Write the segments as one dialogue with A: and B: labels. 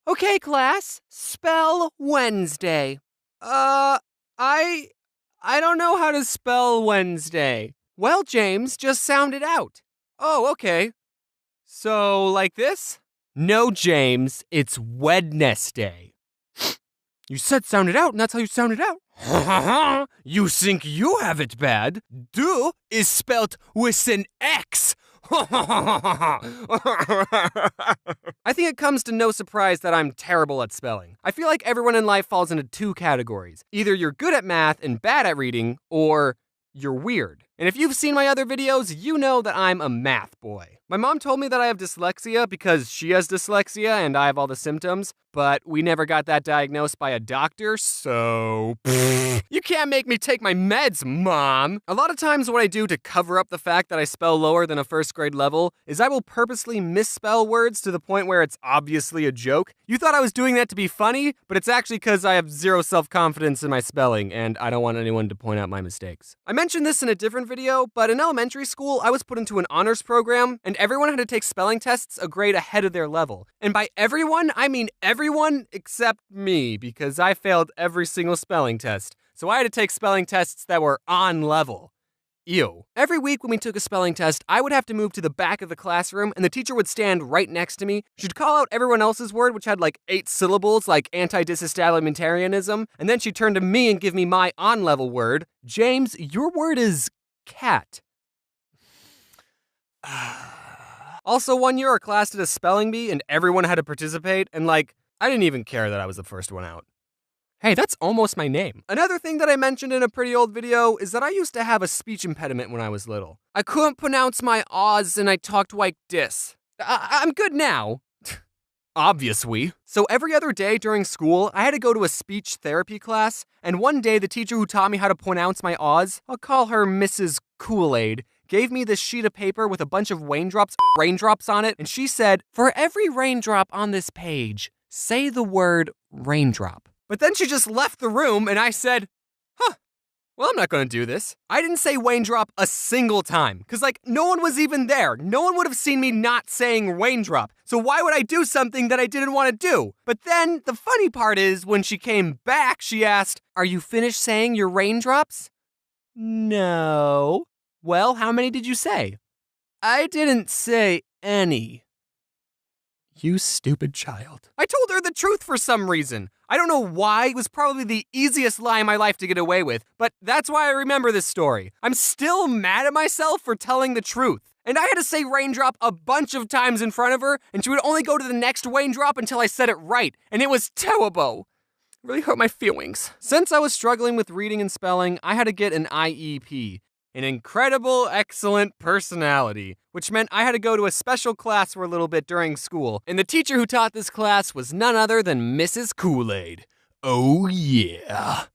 A: Okay, class, spell Wednesday. I don't know how to spell Wednesday. Well, James, just sound it out. Oh, okay. So, like this? No, James, it's Wednesday. You said sound it out, and that's how you sound it out. You think you have it bad? Do is spelt with an X. I think it comes to no surprise that I'm terrible at spelling. I feel like everyone in life falls into two categories. Either you're good at math and bad at reading, or you're weird. And if you've seen my other videos, you know that I'm a math boy. My mom told me that I have dyslexia because she has dyslexia and I have all the symptoms, but we never got that diagnosed by a doctor, so you can't make me take my meds, Mom. A lot of times what I do to cover up the fact that I spell lower than a first grade level is I will purposely misspell words to the point where it's obviously a joke. You thought I was doing that to be funny, but it's actually because I have zero self-confidence in my spelling and I don't want anyone to point out my mistakes. I mentioned this in a different video, but in elementary school, I was put into an honors program and everyone had to take spelling tests a grade ahead of their level. And by everyone, I mean everyone except me, because I failed every single spelling test. So I had to take spelling tests that were on level. Ew. Every week when we took a spelling test, I would have to move to the back of the classroom and the teacher would stand right next to me. She'd call out everyone else's word, which had like 8 syllables, like anti-disestablishmentarianism, and then she'd turn to me and give me my on-level word. James, your word is cat. Also, one year our class did a spelling bee and everyone had to participate, and I didn't even care that I was the first one out. Hey, that's almost my name. Another thing that I mentioned in a pretty old video is that I used to have a speech impediment when I was little. I couldn't pronounce my O's and I talked like this. I'm good now. Obviously. So every other day during school, I had to go to a speech therapy class, and one day the teacher who taught me how to pronounce my O's, I'll call her Mrs. Kool-Aid, gave me this sheet of paper with a bunch of raindrops on it, and she said, "For every raindrop on this page, say the word raindrop." But then she just left the room and I said, well, I'm not gonna do this. I didn't say raindrop a single time, because no one was even there. No one would have seen me not saying raindrop. So why would I do something that I didn't want to do? But then the funny part is when she came back, she asked, "Are you finished saying your raindrops?" No. Well, how many did you say? I didn't say any. You stupid child. I told her the truth for some reason. I don't know why. It was probably the easiest lie in my life to get away with, but that's why I remember this story. I'm still mad at myself for telling the truth. And I had to say raindrop a bunch of times in front of her, and she would only go to the next raindrop until I said it right, and it was terrible. It really hurt my feelings. Since I was struggling with reading and spelling, I had to get an IEP. An incredible, excellent personality, which meant I had to go to a special class for a little bit during school, and the teacher who taught this class was none other than Mrs. Kool-Aid. Oh yeah.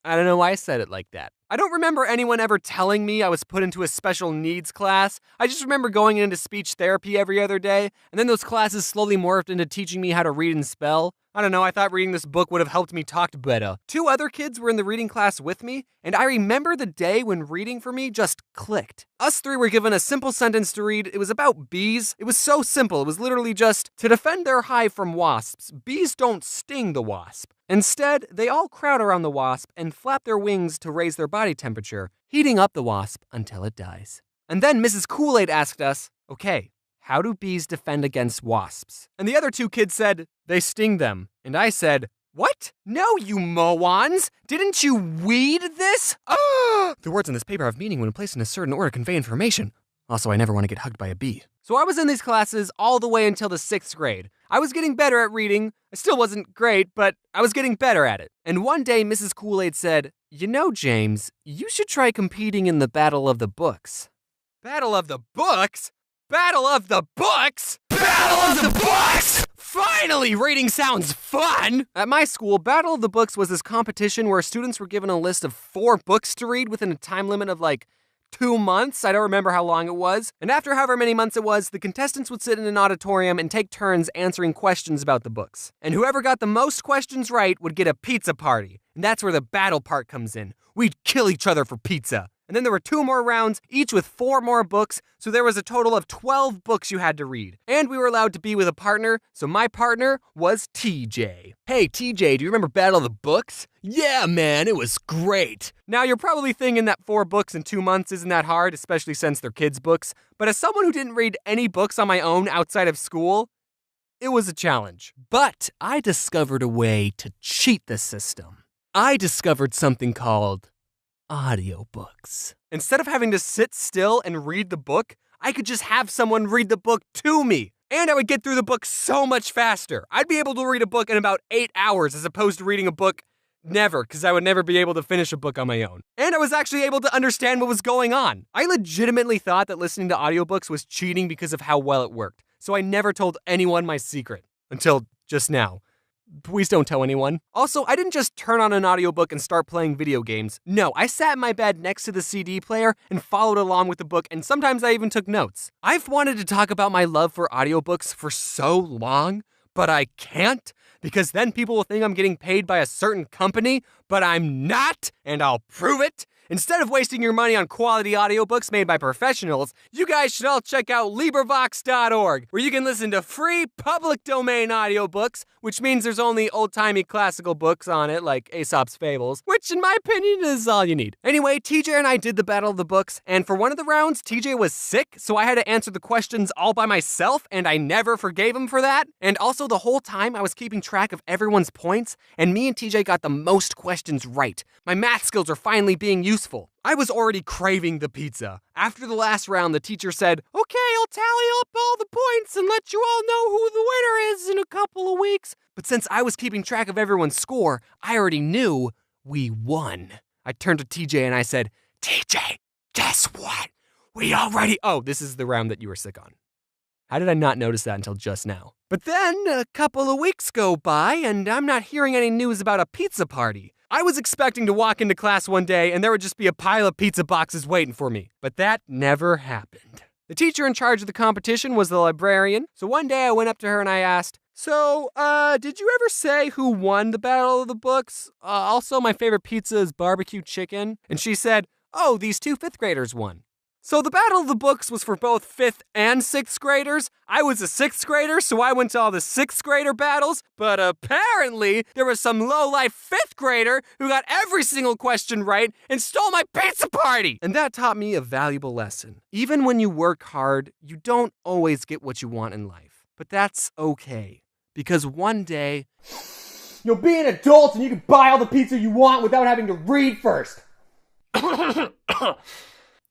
A: I don't know why I said it like that. I don't remember anyone ever telling me I was put into a special needs class. I just remember going into speech therapy every other day, and then those classes slowly morphed into teaching me how to read and spell. I don't know, I thought reading this book would have helped me talk better. 2 other kids were in the reading class with me, and I remember the day when reading for me just clicked. Us 3 were given a simple sentence to read. It was about bees. It was so simple. It was literally just, to defend their hive from wasps, bees don't sting the wasp. Instead, they all crowd around the wasp and flap their wings to raise their body temperature, heating up the wasp until it dies. And then Mrs. Kool-Aid asked us, okay, how do bees defend against wasps? And the other 2 kids said, they sting them. And I said, what? No, you morons! Didn't you read this? The words on this paper have meaning when placed in a certain order convey information. Also, I never want to get hugged by a bee. So I was in these classes all the way until the 6th grade. I was getting better at reading. I still wasn't great, but I was getting better at it. And one day, Mrs. Kool-Aid said, you know, James, you should try competing in the Battle of the Books. Battle of the Books? Battle of the Books? Battle of the Books! Finally, reading sounds fun! At my school, Battle of the Books was this competition where students were given a list of 4 books to read within a time limit of 2 months. I don't remember how long it was. And after however many months it was, the contestants would sit in an auditorium and take turns answering questions about the books. And whoever got the most questions right would get a pizza party. And that's where the battle part comes in. We'd kill each other for pizza. And then there were 2 more rounds, each with 4 more books, so there was a total of 12 books you had to read. And we were allowed to be with a partner, so my partner was TJ. Hey TJ, do you remember Battle of the Books? Yeah man, it was great. Now you're probably thinking that 4 books in 2 months isn't that hard, especially since they're kids' books, but as someone who didn't read any books on my own outside of school, it was a challenge. But I discovered a way to cheat the system. I discovered something called audiobooks. Instead of having to sit still and read the book, I could just have someone read the book to me. And I would get through the book so much faster. I'd be able to read a book in about 8 hours as opposed to reading a book never, because I would never be able to finish a book on my own. And I was actually able to understand what was going on. I legitimately thought that listening to audiobooks was cheating because of how well it worked. So I never told anyone my secret. Until just now. Please don't tell anyone. Also, I didn't just turn on an audiobook and start playing video games. No, I sat in my bed next to the CD player and followed along with the book, and sometimes I even took notes. I've wanted to talk about my love for audiobooks for so long, but I can't, because then people will think I'm getting paid by a certain company, but I'm not, and I'll prove it. Instead of wasting your money on quality audiobooks made by professionals, you guys should all check out LibriVox.org, where you can listen to free public domain audiobooks, which means there's only old-timey classical books on it, like Aesop's Fables, which in my opinion is all you need. Anyway, TJ and I did the Battle of the Books, and for one of the rounds, TJ was sick, so I had to answer the questions all by myself, and I never forgave him for that. And also, the whole time, I was keeping track of everyone's points, and me and TJ got the most questions right. My math skills are finally being useful. I was already craving the pizza. After the last round, the teacher said, "Okay, I'll tally up all the points and let you all know who the winner is in a couple of weeks." But since I was keeping track of everyone's score, I already knew we won. I turned to TJ and I said, "TJ, guess what? We already..." Oh, this is the round that you were sick on. How did I not notice that until just now? But then a couple of weeks go by and I'm not hearing any news about a pizza party. I was expecting to walk into class one day and there would just be a pile of pizza boxes waiting for me. But that never happened. The teacher in charge of the competition was the librarian, so one day I went up to her and I asked, "So, did you ever say who won the Battle of the Books? Also, my favorite pizza is barbecue chicken." And she said, "Oh, these 2 5th graders won." So the Battle of the Books was for both 5th and 6th graders. I was a 6th grader, so I went to all the 6th grader battles, but apparently there was some low-life 5th grader who got every single question right and stole my pizza party! And that taught me a valuable lesson. Even when you work hard, you don't always get what you want in life. But that's okay, because one day, you'll be an adult and you can buy all the pizza you want without having to read first.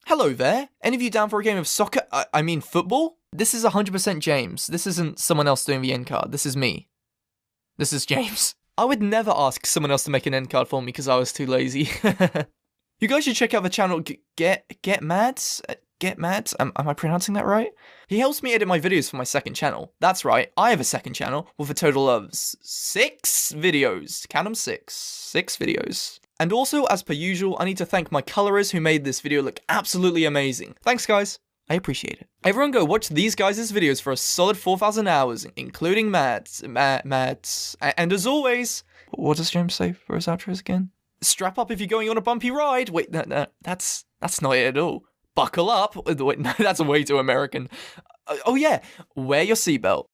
B: Hello there. Any of you down for a game of soccer? I mean football? This is 100% James. This isn't someone else doing the end card. This is me. This is James. I would never ask someone else to make an end card for me because I was too lazy. You guys should check out the channel Get Mads? Get Mads? Am I pronouncing that right? He helps me edit my videos for my second channel. That's right, I have a second channel with a total of 6 videos. Count them 6. 6 videos. And also, as per usual, I need to thank my colorers who made this video look absolutely amazing. Thanks, guys. I appreciate it. Everyone go watch these guys' videos for a solid 4,000 hours, including Mads. And as always, what does James say for his outros again? Strap up if you're going on a bumpy ride. Wait, no, that's not it at all. Buckle up. Wait, no, that's way too American. Oh yeah, wear your seatbelt.